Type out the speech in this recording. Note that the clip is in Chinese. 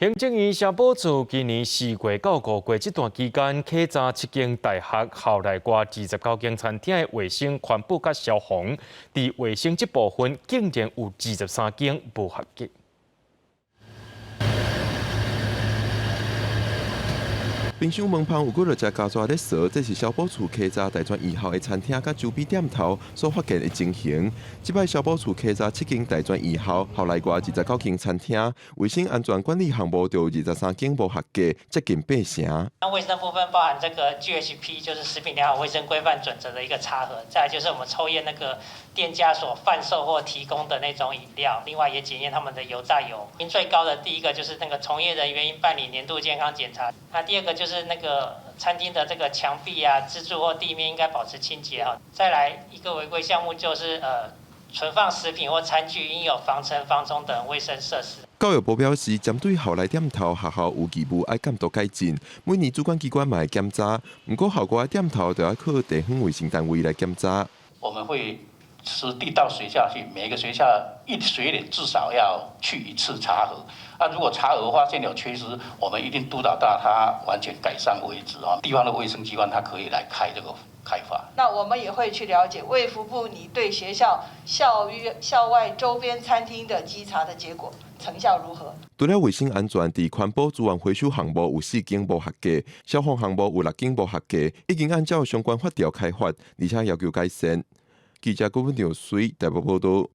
行政院消保处今年4月到5月这段期间，稽查7间大学校内外29间餐厅的卫生环保甲消防，伫卫生这部分竟然有23间无合格。冰箱门旁有几落只胶纸咧扫，这是消保处稽查大专二校的餐厅甲周边店头所发现的情形。即摆消保处稽查7间大专二校校内外29间餐厅，卫生安全管理项目就有23间无合格，接近8成。那卫生部分包含这个 GHP， 就是食品良好卫生规范准则的一个查核，再来就是我们抽验那个店家所贩售或提供的那种饮料，另外也检验他们的油炸油。最高的第一个就是那个从业人员应办理年度健康检查，那第二个就是那个餐厅的这个墙壁啊、支柱或地面应该保持清洁哈。再来一个违规项目就是存放食品或餐具应有防尘、防虫等卫生设施。教育部表示，针对校内店头学校有义务爱监督改进，每年主管机关嘛会检查，不过校外的店头就要靠地方卫生单位来检查。我们会实地到学校去，每个学校一学年至少要去1次查核。如果查核发现有缺失，我们一定督导到它完全改善为止啊。地方的卫生机关它可以来开这个开发。那我们也会去了解卫福部你对学校校外周边餐厅的稽查的结果成效如何？除了卫生安全，伫环保资源回收项目有4间无合格，消防项目有6间无合格，已经按照相关法条开发，而且要求改善。记者郭文良随台北报道。